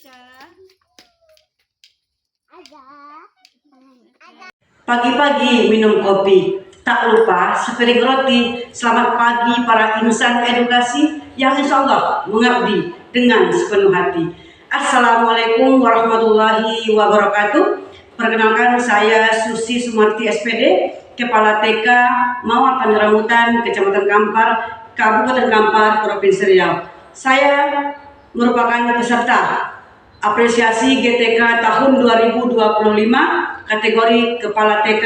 Tika. Pagi-pagi minum kopi, tak lupa sepiring roti. Selamat pagi para insan edukasi yang insya Allah mengabdi dengan sepenuh hati. Assalamualaikum warahmatullahi wabarakatuh. Perkenalkan, saya Susi Sumarti SPD, Kepala TK Mawar Tanjung Kecamatan Kampar, Kabupaten Kampar, Provinsi Riau. Saya merupakan peserta apresiasi GTK tahun 2025 kategori Kepala TK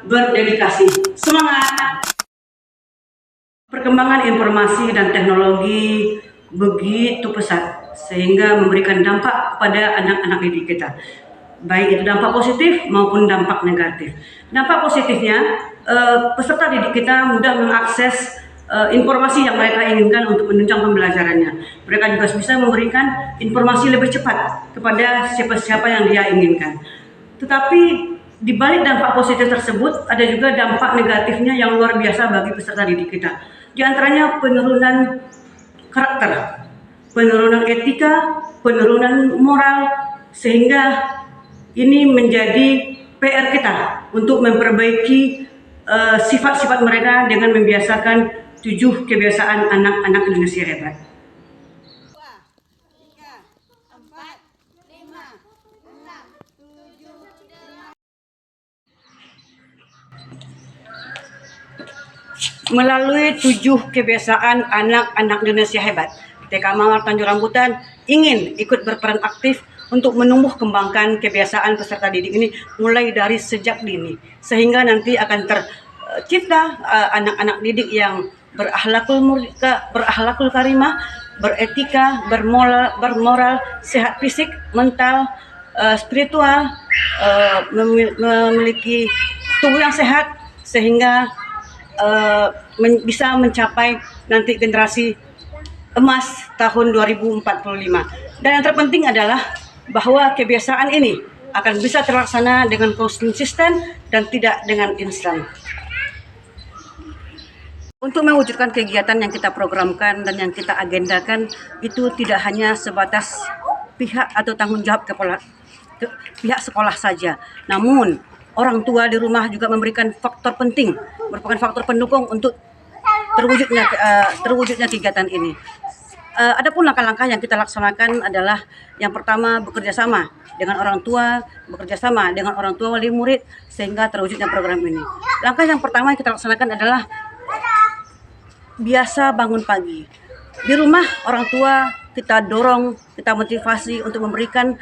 berdedikasi. Semangat! Perkembangan informasi dan teknologi begitu pesat sehingga memberikan dampak pada anak-anak didik kita, baik itu dampak positif maupun dampak negatif. Dampak positifnya, peserta didik kita mudah mengakses informasi yang mereka inginkan untuk menunjang pembelajarannya. Mereka juga bisa memberikan informasi lebih cepat kepada siapa-siapa yang dia inginkan. Tetapi di balik dampak positif tersebut ada juga dampak negatifnya yang luar biasa bagi peserta didik kita. Di antaranya penurunan karakter, penurunan etika, penurunan moral, sehingga ini menjadi PR kita untuk memperbaiki sifat-sifat mereka dengan membiasakan 7 kebiasaan anak-anak Indonesia hebat. 2, 3, 4, 5, 6, 7, Melalui 7 kebiasaan anak-anak Indonesia hebat, TK Mawar Tanjung Rambutan ingin ikut berperan aktif untuk menumbuh kembangkan kebiasaan peserta didik ini mulai dari sejak dini, sehingga nanti akan tercipta anak-anak didik yang berakhlakul karimah, beretika, bermoral, sehat fisik, mental, spiritual, memiliki tubuh yang sehat, sehingga bisa mencapai nanti generasi emas tahun 2045. Dan yang terpenting adalah bahwa kebiasaan ini akan bisa terlaksana dengan konsisten dan tidak dengan instan. Untuk mewujudkan kegiatan yang kita programkan dan yang kita agendakan itu tidak hanya sebatas pihak atau tanggung jawab pihak sekolah saja, namun orang tua di rumah juga memberikan faktor penting, merupakan faktor pendukung untuk terwujudnya kegiatan ini. Adapun langkah-langkah yang kita laksanakan adalah yang pertama, bekerja sama dengan orang tua, wali murid, sehingga terwujudnya program ini. Langkah yang pertama yang kita laksanakan adalah biasa bangun pagi. Di rumah orang tua kita dorong, kita motivasi untuk memberikan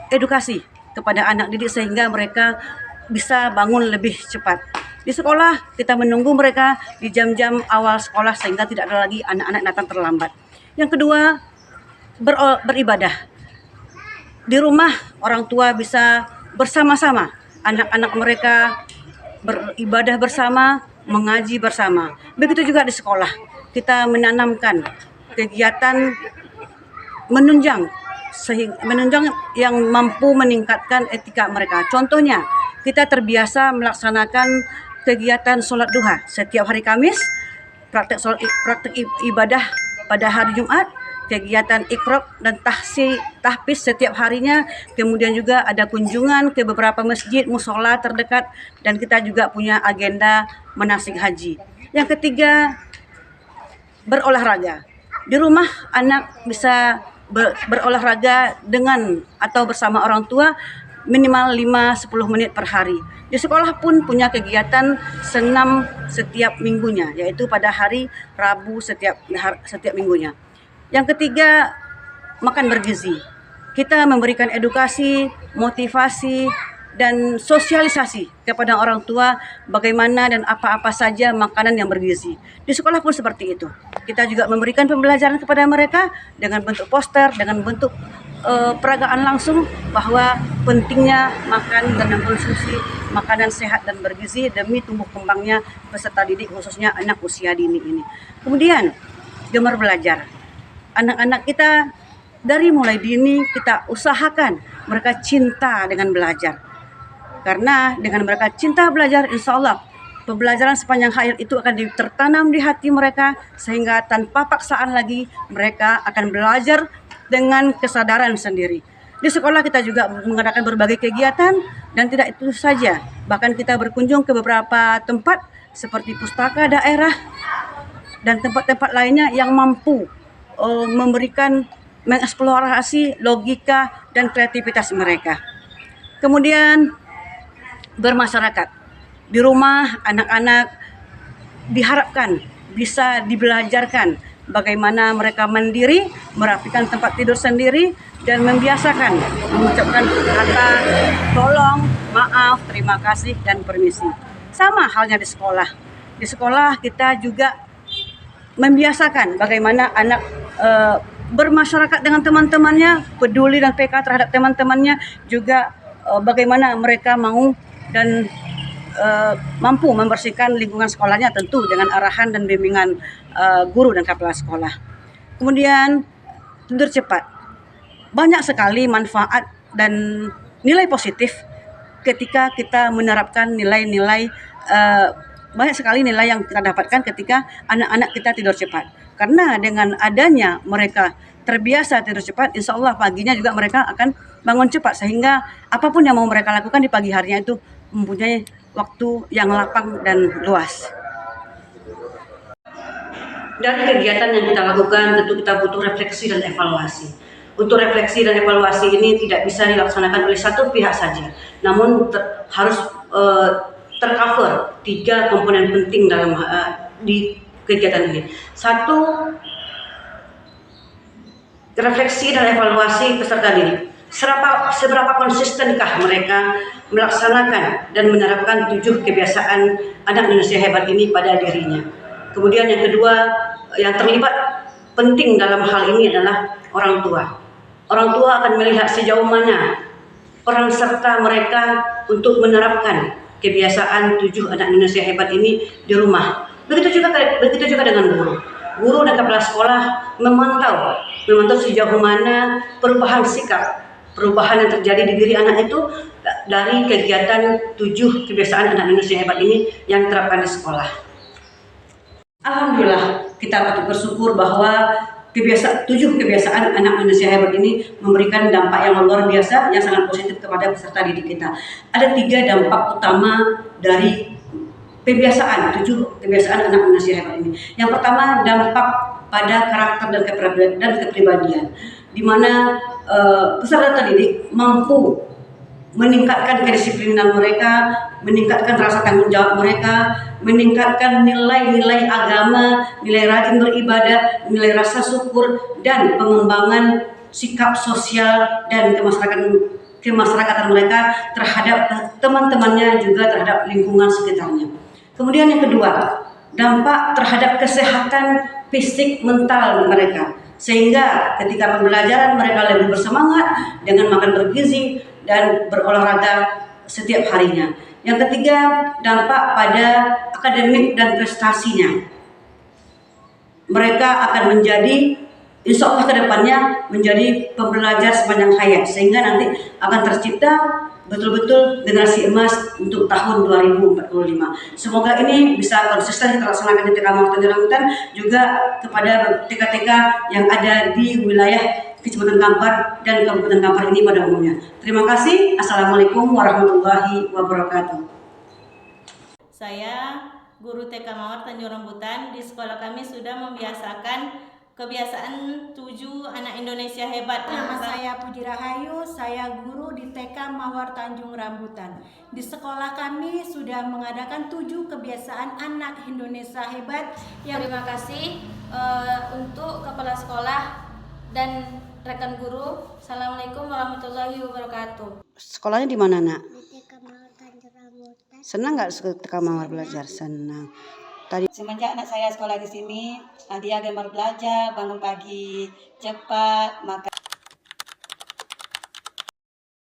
edukasi kepada anak didik sehingga mereka bisa bangun lebih cepat. Di sekolah kita menunggu mereka di jam-jam awal sekolah sehingga tidak ada lagi anak-anak datang terlambat. Yang kedua, beribadah. Di rumah orang tua bisa bersama-sama anak-anak mereka beribadah bersama, mengaji bersama. Begitu juga di sekolah, kita menanamkan kegiatan menunjang yang mampu meningkatkan etika mereka. Contohnya, kita terbiasa melaksanakan kegiatan sholat duha setiap hari Kamis, praktek ibadah pada hari Jumat, kegiatan iqra dan tahfiz setiap harinya, kemudian juga ada kunjungan ke beberapa masjid, musola terdekat, dan kita juga punya agenda manasik haji. Yang ketiga, berolahraga. Di rumah anak bisa berolahraga dengan atau bersama orang tua minimal 5-10 menit per hari. Di sekolah pun punya kegiatan senam setiap minggunya, yaitu pada hari Rabu setiap minggunya. Yang ketiga, makan bergizi. Kita memberikan edukasi, motivasi, dan sosialisasi kepada orang tua bagaimana dan apa-apa saja makanan yang bergizi. Di sekolah pun seperti itu. Kita juga memberikan pembelajaran kepada mereka dengan bentuk poster, dengan bentuk peragaan langsung bahwa pentingnya makan dan mengkonsumsi makanan sehat dan bergizi demi tumbuh kembangnya peserta didik, khususnya anak usia dini ini. Kemudian, gemar belajar. Anak-anak kita dari mulai dini kita usahakan mereka cinta dengan belajar. Karena dengan mereka cinta belajar, insya Allah pembelajaran sepanjang hayat itu akan tertanam di hati mereka sehingga tanpa paksaan lagi mereka akan belajar dengan kesadaran sendiri. Di sekolah kita juga mengadakan berbagai kegiatan dan tidak itu saja. Bahkan kita berkunjung ke beberapa tempat seperti pustaka daerah dan tempat-tempat lainnya yang mampu memberikan mengeksplorasi logika dan kreativitas mereka. Kemudian bermasyarakat. Di rumah anak-anak diharapkan bisa dibelajarkan bagaimana mereka mandiri, merapikan tempat tidur sendiri, dan membiasakan mengucapkan kata tolong, maaf, terima kasih, dan permisi. Sama halnya di sekolah. Di sekolah kita juga membiasakan bagaimana anak bermasyarakat dengan teman-temannya, peduli dan peka terhadap teman-temannya, juga bagaimana mereka mau dan mampu membersihkan lingkungan sekolahnya, tentu dengan arahan dan bimbingan guru dan kepala sekolah. Kemudian tidur cepat. Banyak sekali manfaat dan nilai positif ketika kita menerapkan nilai-nilai, banyak sekali nilai yang kita dapatkan ketika anak-anak kita tidur cepat. Karena dengan adanya mereka terbiasa tidur cepat, insya Allah paginya juga mereka akan bangun cepat, sehingga apapun yang mau mereka lakukan di pagi harinya itu mempunyai waktu yang lapang dan luas. Dari kegiatan yang kita lakukan, tentu kita butuh refleksi dan evaluasi. Untuk refleksi dan evaluasi ini tidak bisa dilaksanakan oleh satu pihak saja, namun harus tercover 3 komponen penting dalam di kegiatan ini. 1, refleksi dan evaluasi peserta didik. Seberapa konsistenkah mereka melaksanakan dan menerapkan 7 kebiasaan anak Indonesia hebat ini pada dirinya. Kemudian yang kedua, yang terlibat penting dalam hal ini adalah orang tua. Orang tua akan melihat sejauh mana peran serta mereka untuk menerapkan kebiasaan 7 anak Indonesia hebat ini di rumah. Begitu juga dengan guru. Guru dan kepala sekolah memantau sejauh mana perubahan sikap, perubahan yang terjadi di diri anak itu dari kegiatan 7 kebiasaan anak Indonesia hebat ini yang diterapkan di sekolah. Alhamdulillah, kita patut bersyukur bahwa 7 kebiasaan anak Indonesia hebat ini memberikan dampak yang luar biasa, yang sangat positif kepada peserta didik kita. Ada 3 dampak utama dari 7 kebiasaan anak Indonesia hebat ini. Yang pertama, dampak pada karakter dan kepribadian, di mana peserta didik mampu meningkatkan kedisiplinan mereka, meningkatkan rasa tanggung jawab mereka, meningkatkan nilai-nilai agama, nilai rajin beribadah, nilai rasa syukur, dan pengembangan sikap sosial dan kemasyarakatan mereka terhadap teman-temannya, juga terhadap lingkungan sekitarnya. Kemudian yang kedua, dampak terhadap kesehatan fisik mental mereka, sehingga ketika pembelajaran mereka lebih bersemangat dengan makan bergizi dan berolahraga setiap harinya. Yang ketiga, dampak pada akademik dan prestasinya. Mereka akan menjadi, insya Allah ke depannya menjadi pembelajar sepanjang hayat, sehingga nanti akan tercipta betul-betul generasi emas untuk tahun 2045. Semoga ini bisa konsisten kita laksanakan di TK Mawar Tanjung Rambutan, juga kepada TK-TK yang ada di wilayah Kecamatan Kampar dan Kabupaten Kampar ini pada umumnya. Terima kasih. Assalamualaikum warahmatullahi wabarakatuh. Saya guru TK Mawar Tanjung Rambutan. Di sekolah kami sudah membiasakan kebiasaan 7 anak Indonesia hebat. Nama saya Puji Rahayu, saya guru di TK Mawar Tanjung Rambutan. Di sekolah kami sudah mengadakan 7 kebiasaan anak Indonesia hebat. Terima kasih untuk kepala sekolah dan rekan guru. Assalamualaikum warahmatullahi wabarakatuh. Sekolahnya di mana, Nak? Di TK Mawar Tanjung Rambutan. Senang nggak TK Mawar belajar? Senang. Semenjak anak saya sekolah di sini, dia gemar belajar, bangun pagi cepat, makan